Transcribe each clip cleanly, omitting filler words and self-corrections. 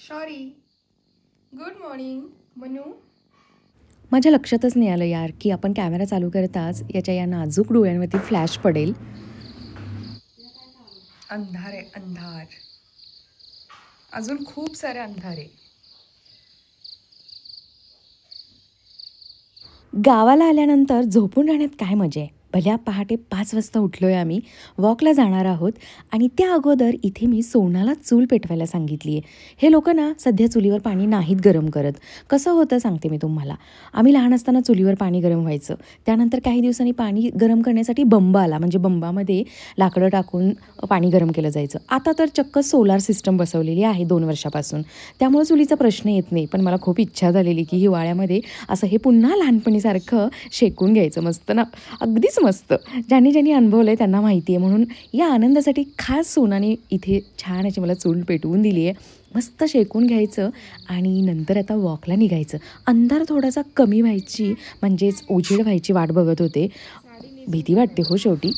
Sorry. Good morning Manu. माझ्या लक्षातच नाही आलं यार की आपण कॅमेरा चालू करताच याच्या या नाजूक डोळ्यांवरती फ्लॅश पडेल. अंधार आहे, अंधार. अजून खूप सारे अंधार आहे. गावाला आल्यानंतर झोपून राहण्यात काय मजा आहे. भल्या पहाटे 5 वाजता उठलोय आम्ही, वॉकला जाणार आहोत आणि त्या अगोदर इथे मी सोनाला चूल पेटवायला सांगितली आहे. हे लोक ना सध्या चुलीवर पाणी नाहीत गरम करत. कसं होतं सांगते मी तुम्हाला. आम्ही लहान असताना चुलीवर पाणी गरम व्हायचं, त्यानंतर काही दिवसांनी पाणी गरम करण्यासाठी बंब आला, म्हणजे बंबामध्ये लाकडं टाकून पाणी गरम केलं जायचं. आता तर चक्क सोलार सिस्टम बसवलेली आहे 2 वर्षापासून, त्यामुळे चुलीचा प्रश्न येत नाही. पण मला खूप इच्छा झालेली की हिवाळ्यामध्ये असं हे पुन्हा लहानपणीसारखं शेकून घ्यायचं. मस्त ना, अगदीच मस्त. ज्यांनी अनुभवलंय त्यांना माहिती आहे. म्हणून या आनंदासाठी खास सोनाने इथे छान अशी मला चूल पेटवून दिली आहे. मस्त शेकून घ्यायचं आणि नंतर आता वॉकला निघायचं. अंधार थोडासा कमी व्हायची म्हणजेच उजेड व्हायची वाट बघत होते. भीती वाटते हो शेवटी.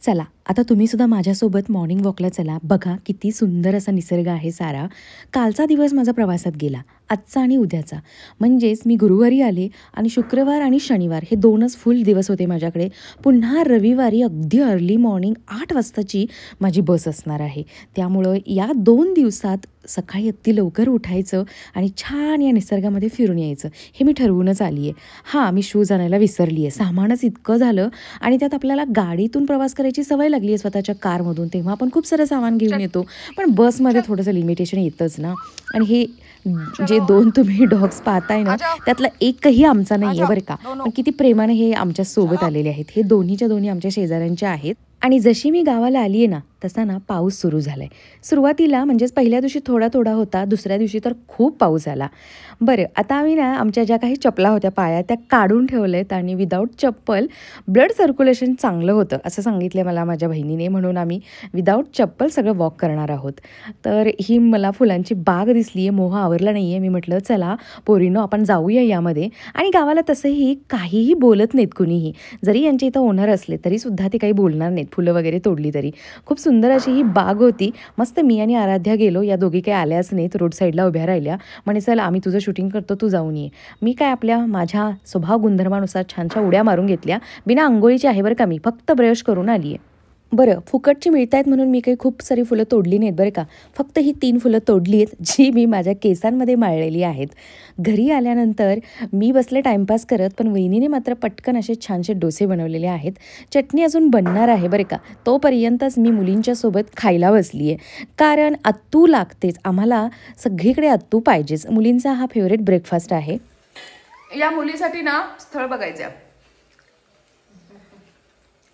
चला आता तुम्ही सुद्धा माझ्यासोबत मॉर्निंग वॉकला चला. बघा किती सुंदर असा निसर्ग आहे सारा. कालचा दिवस माझा प्रवासात गेला, आजचा आणि उद्याचा. म्हणजेच मी गुरुवारी आले आणि शुक्रवार आणि शनिवार हे 2च फुल दिवस होते माझ्याकडे. पुन्हा रविवारी अगदी अर्ली मॉर्निंग 8 वाजताची माझी बस असणार आहे. त्यामुळं या 2 दिवसात सकाळी अगदी लवकर उठायचं आणि छान या निसर्गामध्ये फिरून यायचं हे मी ठरवूनच आली आहे. हां, मी शूज आणायला विसरली आहे. सामानच इतकं झालं आणि त्यात आपल्याला गाडीतून प्रवास करायची सवय लागली आहे स्वतःच्या कारमधून, तेव्हा आपण खूप सारं सामान घेऊन येतो. पण बसमध्ये थोडंसं लिमिटेशन येतंच ना. आणि हे जे 2 तुम्ही डॉग्स पाहताय ना, त्यातला एकही आमचा नाही आहे बरं का. पण किती प्रेमाने हे आमच्या सोबत आलेले आहेत. हे दोन्हीच्या दोन्ही आमच्या शेजाऱ्यांचे आहेत. आणि जशी मी गावाला आली आहे ना, तसा ना पाऊस सुरू झाला आहे. सुरुवातीला म्हणजेच पहिल्या दिवशी थोडा थोडा होता, दुसऱ्या दिवशी तर खूप पाऊस आला. बरं, आता आम्ही ना आमच्या ज्या काही चपला होत्या पायात त्या काढून ठेवल्यात आणि विदाऊट चप्पल ब्लड सर्क्युलेशन चांगलं होतं असं सांगितलं मला माझ्या बहिणीने. म्हणून आम्ही विदाऊट चप्पल सगळं वॉक करणार आहोत. तर ही मला फुलांची बाग दिसली आहे, मोह आवरला नाही आहे. मी म्हटलं चला पोरीनो आपण जाऊया यामध्ये. आणि गावाला तसंही काहीही बोलत नाहीत कुणीही. जरी यांच्या इथं ओनर असले तरीसुद्धा ते काही बोलणार नाहीत, फुलं वगैरे तोडली तरी. खूप सुंदर अशी ही बाग होती. मस्त मी आणि आराध्या गेलो. या दोघी काही आल्याच नाहीत, रोड साईडला उभ्या राहिल्या. म्हणे चल आम्ही तुझं शूटिंग करतो, तू जाऊन ये. मी काय आपल्या माझ्या स्वभाव गुणधर्मानुसार छानशा उड्या मारून घेतल्या. बिना आंघोळीची आहे बरं का, मी फक्त ब्रश करून आली आहे. बरं, फुकटची मिळत आहेत म्हणून मी काही खूप सारी फुलं तोडली नाहीत बरं का. फक्त ही 3 फुलं तोडली आहेत जी मी माझ्या केसांमध्ये माळलेली आहेत. घरी आल्यानंतर मी बसले टाईमपास करत, पण वहिनीने मात्र पटकन असे छानसे डोसे बनवलेले आहेत. चटणी अजून बनणार आहे बरं का. तोपर्यंतच मी मुलींच्या सोबत खायला बसली आहे. कारण अत्तू लागतेच आम्हाला, सगळीकडे अत्तू पाहिजेच. मुलींचा हा फेवरेट ब्रेकफास्ट आहे. या मुलीसाठी ना स्थळ बघायचं आहे.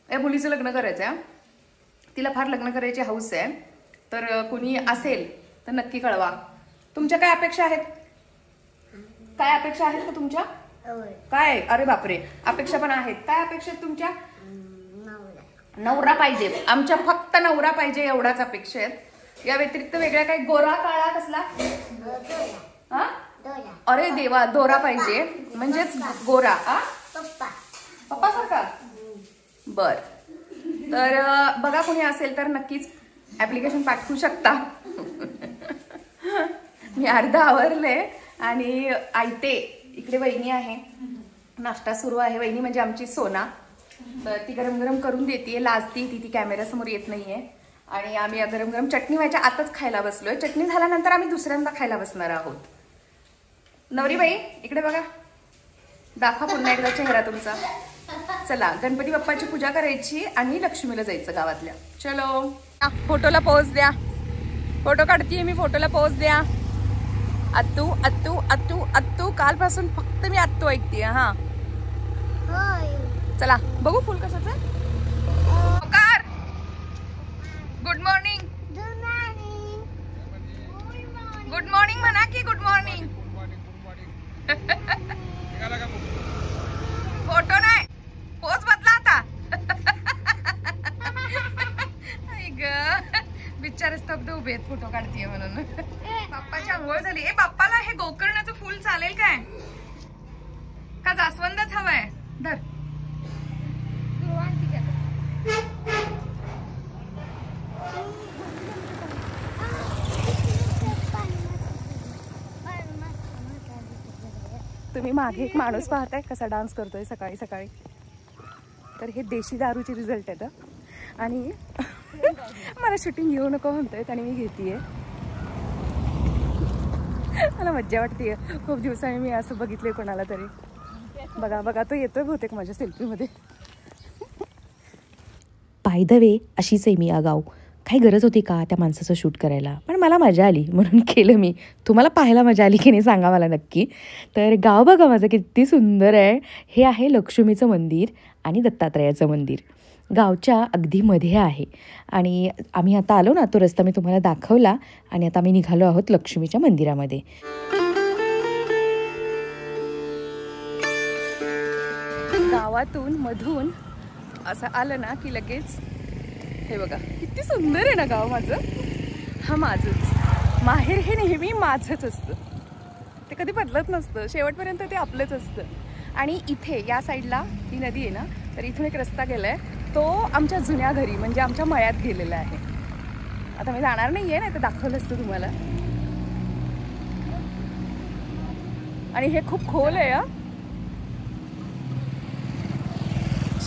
या मुलीचं लग्न करायचं आहे. तिला फार लग्न करायची हौस आहे. तर कोणी असेल तर नक्की कळवा. तुमच्या काय अपेक्षा आहेत? काय अपेक्षा आहेत का तुमच्या? काय? अरे बापरे, अपेक्षा पण आहेत. काय अपेक्षा आहेत तुमच्या? नवरा पाहिजे. आमच्या फक्त नवरा पाहिजे एवढाच अपेक्षा आहेत. या व्यतिरिक्त वेगळ्या काही गोरा काळा कसला? हा, अरे देवा, दोरा पाहिजे म्हणजेच गोरा. पप्पा सारखा. बर, तर बघा कोणी असेल तर नक्कीच ऍप्लिकेशन पाठवू शकता. मी अर्धा आवरले आणि आयते इकडे वहिनी आहे. नाश्ता सुरू आहे. वहिनी म्हणजे आमची सोना. तर ती गरम गरम करून देते. लाजती ती कॅमेऱ्यासमोर येत नाहीये. आणि आम्ही गरम गरम चटणी व्हायच्या आताच खायला बसलोय. चटणी झाल्यानंतर आम्ही दुसऱ्यांदा खायला बसणार आहोत. नवरीबाई इकडे बघा, दाखवा पुन्हा एकदा चेहरा तुमचा. चला, गणपती बाप्पाची पूजा करायची आणि लक्ष्मीला जायचं गावातल्या. चलो, फोटोला पोज द्या. फोटो काढतीये मी, फोटोला पोज द्या. अत्तू अत्तू अत्तू अत्तू, कालपासून फक्त मी अत्तू ऐकते. हा, चला बघू फुल कशाचं. Good morning. गुड मॉर्निंग म्हणा की गुड मॉर्निंग. फोटो नाही, पोज बदला आता. बिचारे स्तब्ध उभे फोटो काढतीये म्हणून. बाप्पाची आंघोळ झाली. ए बाप्पाला हे गोकर्णाचं फुल चालेल काय का जास्वंदच हवंय? धर. तुम्ही मागे एक माणूस पाहताय कसा डान्स करतोय सकाळी सकाळी. तर हे देशी दारूचे रिझल्ट आहेत आणि मला शूटिंग घेऊ नको म्हणतोय आणि मी घेतेय. मला मज्जा वाटतेय. खूप दिवसांनी मी असं बघितलंय कोणाला तरी. बघा बघा तो येतोय बहुतेक माझ्या सेल्फीमध्ये. बाय द वे अशीच आहे मी आगाऊ. काही गरज होती का त्या माणसाचं शूट करायला, पण मला मजा आली म्हणून केलं मी. तुम्हाला पाहायला मजा आली की नाही सांगा मला नक्की. तर गाव बघा माझं किती सुंदर आहे. हे आहे लक्ष्मीचं मंदिर आणि दत्तात्रयाचं मंदिर. गावच्या अगदी मध्ये आहे आणि आम्ही आता आलो ना, तो रस्ता मी तुम्हाला दाखवला आणि आता आम्ही निघालो आहोत लक्ष्मीच्या मंदिरामध्ये. गावातून मधून असं आलं ना की लगेच हे बघा किती सुंदर आहे ना गाव माझं. हा माझंच माहेर. हे नेहमी माझंच असतं, ते कधी बदलत नसतं. शेवटपर्यंत ते आपलंच असतं. आणि इथे या साईडला ही नदी आहे ना, तर इथून एक रस्ता गेलाय तो आमच्या जुन्या घरी म्हणजे आमच्या मळ्यात गेलेला आहे. आता मी जाणार नाही आहे ना, तर दाखवलं असतं तुम्हाला. आणि हे खूप खोल आहे.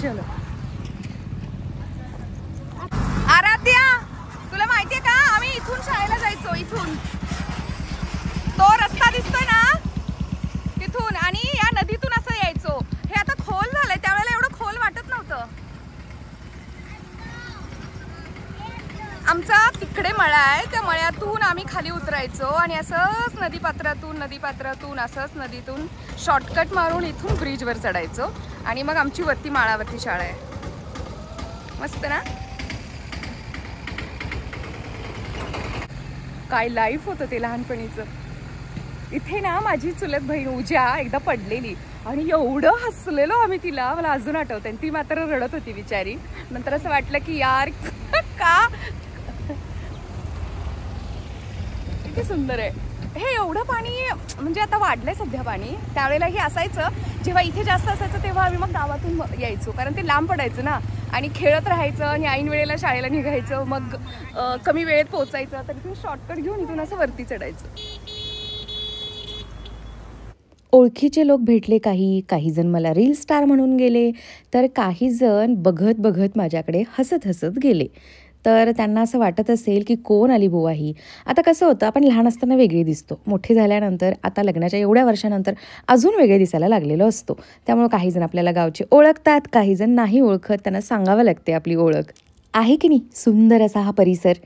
चलो. आराध्या तुला माहितीये का आम्ही इथून शाळेला जायचो. इथून तो रस्ता दिसतोय ना तिथून आणि या नदीतून असं यायचो. हे आता खोल झालंय, त्यावेळेला एवढं खोल वाटत नव्हतं. आमचा तिकडे मळा आहे, त्या मळ्यातून आम्ही खाली उतरायचो आणि असंच नदीपात्रातून असंच नदीतून शॉर्टकट मारून इथून ब्रिजवर चढायचो आणि मग आमची वरती माळावरती शाळा आहे. मस्त ना. काय लाईफ होतं ते लहानपणीचं. इथे ना माझी चुलत बहीण उज्या एकदा पडलेली आणि एवढं हसलेलो आम्ही तिला, मला अजून आठवतं. ती मात्र रडत होती बिचारी. नंतर असं वाटलं की यार का किती सुंदर आहे हे. एवढं पाणी म्हणजे आता वाढलंय सध्या पाणी. त्यावेळेलाही असायचं जेव्हा इथे जास्त असायचं तेव्हा आम्ही मग गावातून यायचो, कारण ते लांब पडायचं ना आणि खेळत राहायचं आणि ऐन वेळेला शाळेला निघायचं. मग कमी वेळेत पोहोचायचं, तर इथून शॉर्टकट घेऊन इथून असं वरती चढायचं. ओळखीचे लोक भेटले काही जण मला रील स्टार म्हणून गेले, तर काही जण बघत बघत माझ्याकडे हसत हसत गेले. तर त्यांना असं वाटत असेल की कोण आली बुवा ही. आता कसं होतं, आपण लहान असताना वेगळे दिसतो, मोठे झाल्यानंतर आता लग्नाच्या एवढ्या वर्षानंतर अजून वेगळे दिसायला लागलेलो असतो. त्यामुळे काही जण आपल्याला गावचे ओळखतात, काही जण नाही ओळखत. त्यांना सांगावं लागते आपली ओळख आहे की नाही. सुंदर असा हा परिसर,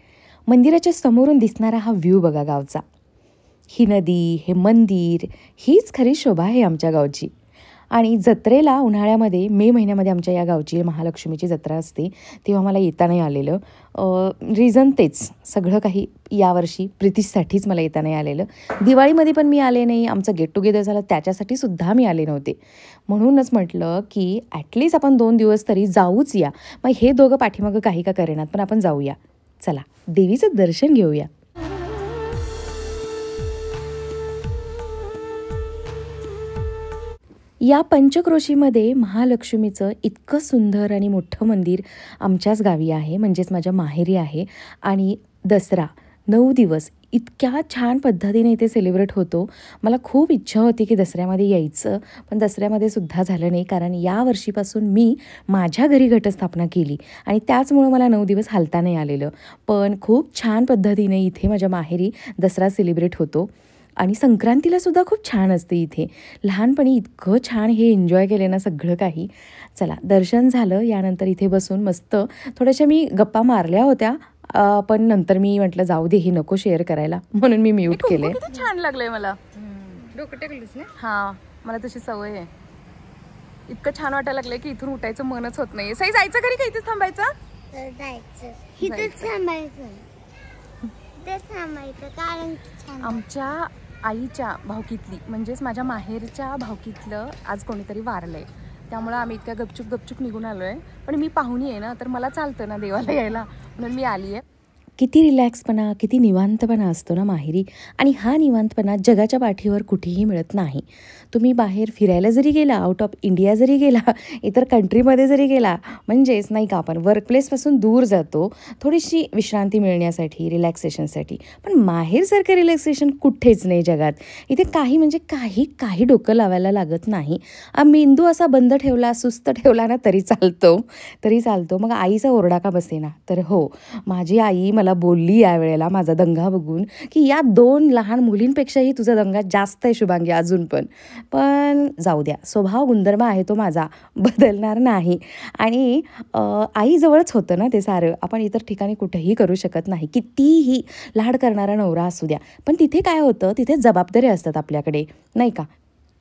मंदिराच्या समोरून दिसणारा हा व्ह्यू बघा गावचा. ही नदी, हे मंदिर, हीच खरी शोभा आहे आमच्या गावची. आणि जत्रेला उन्हाळ्यामध्ये मे महिन्यामध्ये आमच्या या गावची महालक्ष्मीची जत्रा असते, तेव्हा मला येता नाही आलेलं. रिझन तेच, सगळं काही यावर्षी प्रीतीसाठीच मला येता नाही आलेलं. दिवाळीमध्ये पण मी आले नाही, आमचं गेट टुगेदर झालं त्याच्यासाठी सुद्धा मी आले नव्हते. म्हणूनच म्हटलं की ॲटलिस्ट आपण 2 दिवस तरी जाऊच या. मग हे दोघं पाठीमागं काही का करेनात, पण आपण जाऊया. चला देवीचं दर्शन घेऊया. या पंचक्रोशीमध्ये महालक्ष्मीचं इतकं सुंदर आणि मोठं मंदिर आमच्याच गावी आहे, म्हणजेच माझ्या माहेरी आहे. आणि दसरा 9 दिवस इतक्या छान पद्धतीने इथे सेलिब्रेट होतो. मला खूप इच्छा होती की दसऱ्यामध्ये यायचं, पण दसऱ्यामध्ये सुद्धा झालं नाही, कारण या वर्षीपासून मी माझ्या घरी घटस्थापना केली आणि त्याचमुळं मला 9 दिवस हालता नाही आलेलं. पण खूप छान पद्धतीने इथे माझ्या माहेरी दसरा सेलिब्रेट होतो. आणि संक्रांतीला सुद्धा खूप छान असते इथे. लहानपणी इतकं छान हे एन्जॉय केले ना सगळं काही. चला दर्शन झालं, यानंतर इथे बसून मस्त थोड्याशा मी गप्पा मारल्या होत्या, पण नंतर मी म्हटलं जाऊ दे, हे नको शेअर करायला, म्हणून मी म्यूट केले. किती छान लागलंय मला. डोकं टेकलीस ना. हा, मला तशी सवय आहे. इतकं छान वाटायला लागलंय की इथून उठायचं मनच होत नाही. सई जायचं घरी का इथेच थांबायचं? आमच्या आईच्या भावकीतली म्हणजेच माझ्या माहेरच्या भावकीतलं आज कोणीतरी वारलंय, त्यामुळे आम्ही इतक्या गपचूप निघून आलोय. पण मी पाहुणी आहे ना, तर मला चालतं ना देवाला यायला, म्हणून मी आली आहे. किती रिलॅक्सपणा, किती निवांतपणा असतो ना माहेरी. आणि हा निवांतपणा जगाच्या पाठीवर कुठेही मिळत नाही. तुम्ही बाहेर फिरायला जरी गेला, आउट ऑफ इंडिया जरी गेला, इतर कंट्रीमध्ये जरी गेला, म्हणजेच नाही का आपण वर्कप्लेसपासून दूर जातो थोडीशी विश्रांती मिळण्यासाठी, रिलॅक्सेशनसाठी. पण माहेरसारखं रिलॅक्सेशन कुठेच नाही जगात. इथे काही म्हणजे काही डोकं लावायला लागत नाही. मेंदू असा बंद ठेवला, सुस्त ठेवला ना तरी चालतो. मग आईचा ओरडा का बसेना? तर हो, माझी आई मला बोलली यावेळेला माझा दंगा बघून, की या 2 लहान मुलींपेक्षाही तुझा दंगा जास्त आहे शुभांगी अजून पण जाऊ द्या, स्वभाव गुणधर्म आहे तो माझा, बदलणार नाही. आणि आईजवळच होतं ना ते सारं. आपण इतर ठिकाणी कुठेही करू शकत नाही, कितीही लाड करणारा नवरा असू द्या. पण तिथे काय होतं, तिथे जबाबदारी असतात आपल्याकडे, नाही का?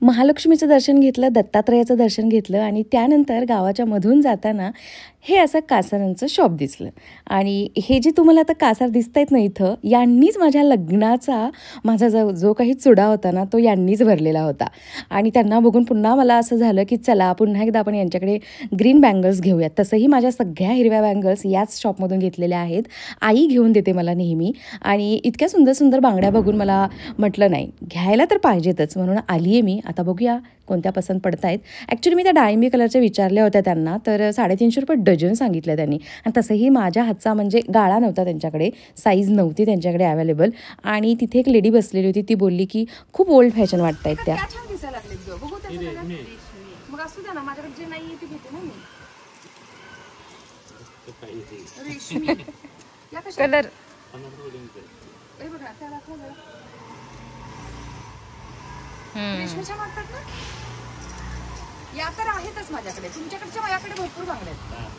महालक्ष्मीचं दर्शन घेतलं, दत्तात्रयाचं दर्शन घेतलं आणि त्यानंतर गावाच्या मधून जाताना हे असं कासारांचं शॉप दिसलं. आणि हे जे तुम्हाला आता कासार दिसत आहेत ना इथं, यांनीच माझ्या लग्नाचा माझा जो काही चुडा होता ना तो यांनीच भरलेला होता. आणि त्यांना बघून पुन्हा मला असं झालं की चला पुन्हा एकदा आपण यांच्याकडे ग्रीन बँगल्स घेऊयात. तसंही माझ्या सगळ्या हिरव्या बँगल्स याच शॉपमधून घेतलेल्या आहेत. आई घेऊन देते मला नेहमी. आणि इतक्या सुंदर सुंदर बांगड्या बघून मला म्हटलं नाही, घ्यायला तर पाहिजेतच, म्हणून आली आहे मी. आता बघूया कोणत्या पसंत पडत आहेत. ॲक्च्युली मी त्या डाळिंबी कलरच्या विचारल्या होत्या त्यांना, तर 350 रुपये डझन सांगितलं त्यांनी. आणि तसंही माझ्या हातचा म्हणजे गाळा नव्हता त्यांच्याकडे, साईज नव्हती त्यांच्याकडे अवेलेबल. आणि तिथे एक लेडी बसलेली होती, ती बोलली की खूप ओल्ड फॅशन वाटत आहेत त्या. छान दिसायला लागलेत गं. बघू त्याचं मग असू द्या ना, माझ्याकडे जे नाही ते घेते ना मी. रेशमी या कशा कलर बघा त्या दाखवा जरा. रेशमीच्या वाटतात ना या, तर आहेतच माझ्याकडे. तुमच्याकडच्या माझ्याकडे भरपूर बांगड्या आहेत.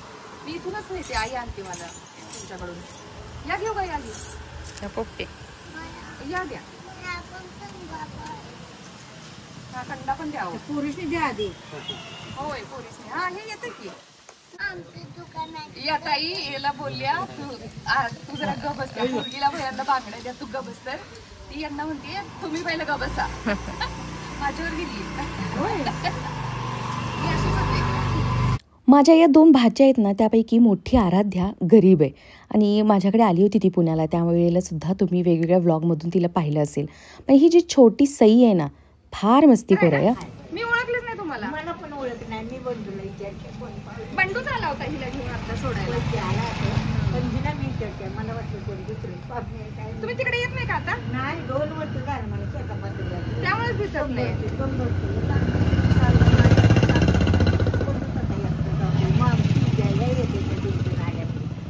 मी इथूनच नेते, आई आणते मला तुमच्याकडून. या घेऊ का? या घेऊ पोपटे, या द्या. हा कंडा पण द्या. पोरीसने द्या आधी. होय पोरीसने. हा हे येतं की या ताई याला बोलल्या तू जरा ग बस. त्या मुलगीला भयांना बांगड्या द्या, तू ग बस. तर ती यांना म्हणते तुम्ही पहिलं ग बसा. माझ्यावर गेली. माझ्या या 2 भाच्या आहेत ना, त्यापैकी मोठी आराध्या गरीब आहे आणि माझ्याकडे आली होती ती पुण्याला. त्यावेळेला सुद्धा तुम्ही वेगवेगळ्या व्लॉगमधून तिला पाहिलं असेल. पण ही जी छोटी सई आहे ना, फार मस्तीखोर आहे. मी ओळखलेच नाही तुम्हाला. मला पण ओळख नाही. मी बंडूला विचारते. बंडूच आला होता हिला घेऊन आता सोडायला. आला पण हिला मी विचारते. मला वाटलं कोणी दुसरं. तुम्ही तिकडे येत नाही का आता? नाही 2 वर्ष झालं मला शेतामध्ये. त्यामुळेच दिसत नाही.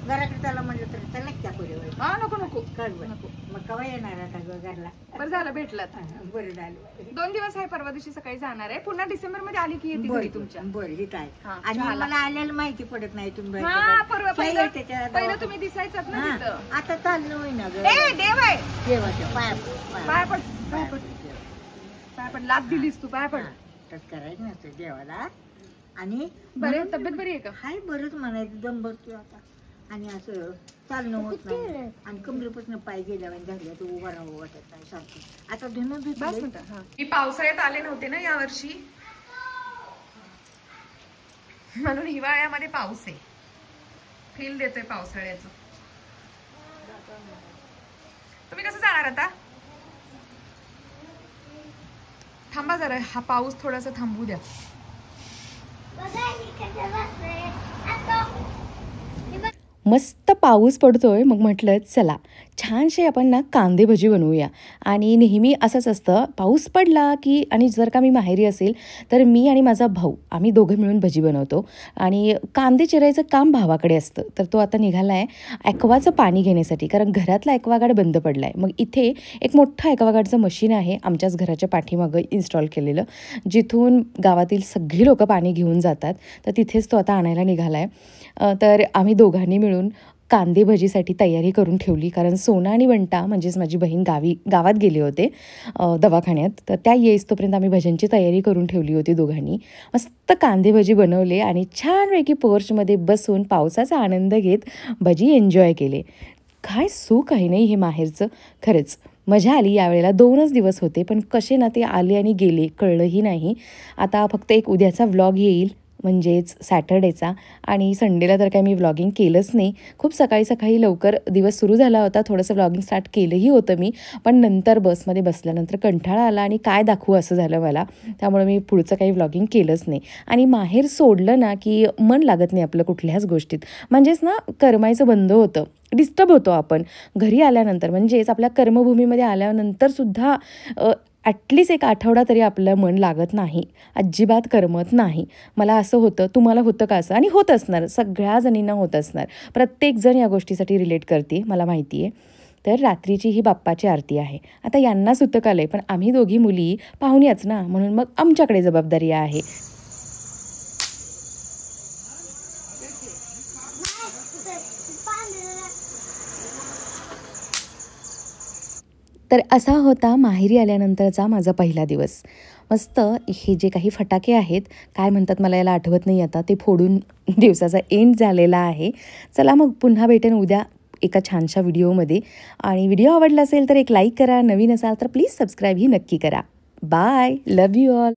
घराकडे त्याला म्हणलं तर त्याला क्या पुढे हा नको नको नको. मग केव्हा येणार आता घरला? बरं झालं भेटलात. बरं झालं. 2 दिवस आहे, परवा दिवशी सकाळी जाणार आहे. पुन्हा डिसेंबर मध्ये आली की येते घरी तुमच्या. बरं हे काय. हा, आणि चहाला. मला आलेलं माहिती पडत नाही तुम्ही. हा परवा पहिलं तुम्ही दिसायचात ना तिथं. आता चाललं होईना ग. ए देव आहे. देवाच्या पाय पाय पड, पाय पड, पाय पड. लाद दिलीस तू, पाय पड. तसं करायचं नसतं देवाला. आणि बरे तब्येत बरी आहे का? हाय बरंच म्हणायचं. दम भरतो आता. आणि असं चालणं होत नाही. आणि कमरेपासून पाय गेल्यावर झाल्या तर उभा राहू वाटत नाही सारखं. आता धुणं धुतलं. मी पावसाळ्यात आले नव्हते ना यावर्षी, म्हणून हिवाळ्यामध्ये पाऊस आहे. फील देतोय पावसाळ्याचं. तुम्ही कसं जाणार आता? थांबा जरा, हा पाऊस थोडासा थांबू द्या. मस्त पाऊस पडतोय. मग म्हटलं चला छानसे आपण ना कांदे भजी बनवूया. आणि नेहमी असंच असतं, पाऊस पडला की, आणि जर का मी माहेरी असेल तर मी आणि माझा भाऊ आम्ही दोघं मिळून भजी बनवतो. आणि कांदे चिरायचं काम भावाकडे असतं. तर तो आता निघाला आहे ॲक्वाचं पाणी घेण्यासाठी, कारण घरातला ॲक्वागार्ड बंद पडला आहे. मग इथे एक मोठं ॲक्वागार्डचं मशीन आहे आमच्याच घराच्या पाठीमागं इन्स्टॉल केलेलं, जिथून गावातील सगळी लोकं पाणी घेऊन जातात. तर तिथेच तो आता आणायला निघाला आहे. तर आम्ही दोघांनी मिळून कांदे भजीसाठी तयारी करून ठेवली, कारण सोना आणि बंटा म्हणजेच माझी बहीण गावात गेले होते दवाखान्यात. तर त्या येईस तोपर्यंत आम्ही भज्यांची तयारी करून ठेवली होती दोघांनी. मस्त कांदे भजी बनवले आणि छानपैकी पोर्चमध्ये बसून पावसाचा आनंद घेत भजी एन्जॉय केले. काय सुख आहे नाही हे माहेरचं. खरंच मजा आली. यावेळेला 2च दिवस होते, पण कसे ना ते आले आणि गेले कळलंही नाही. आता फक्त एक उद्याचा व्लॉग येईल म्हणजेच सॅटर्डेचा. आणि संडेला तर काही मी व्लॉगिंग केलंच नाही. खूप सकाळी सकाळी लवकर दिवस सुरू झाला होता, थोडंसं व्लॉगिंग स्टार्ट केलंही होतं मी, पण नंतर बसमध्ये बसल्यानंतर कंटाळा आला आणि काय दाखवू असं झालं मला. त्यामुळे मी पुढचं काही व्लॉगिंग केलंच नाही. आणि माहेर सोडलं ना की मन लागत नाही आपलं कुठल्याच गोष्टीत, म्हणजेच ना करमायचं बंद होतं, डिस्टर्ब होतो आपण घरी आल्यानंतर. म्हणजेच आपल्या कर्मभूमीमध्ये आल्यानंतरसुद्धा ॲटलिस्ट एक आठवडा तरी आपलं मन लागत नाही, अजिबात करमत नाही. मला असं होतं, तुम्हाला होतं का असं? आणि होत असणार, सगळ्या जणींना होत असणार. प्रत्येकजण या गोष्टीसाठी रिलेट करते, मला माहिती आहे. तर रात्रीची ही बाप्पाची आरती आहे. आता यांना सुतक आलं आहे, पण आम्ही दोघी मुली पाहुण्याच ना, म्हणून मग आमच्याकडे जबाबदारी आहे. तर असा होता माहेरी आल्यानंतरचा माझा पहिला दिवस. मस्त हे जे काही फटाके आहेत, काय म्हणतात मला याला आठवत नाही आता, ते फोडून दिवसाचा एंड झालेला आहे. चला मग पुन्हा भेटेन उद्या एका छानशा व्हिडिओमध्ये. आणि व्हिडिओ आवडला असेल तर एक लाईक करा, नवीन असाल तर प्लीज सबस्क्राईबही नक्की करा. Bye, love you all.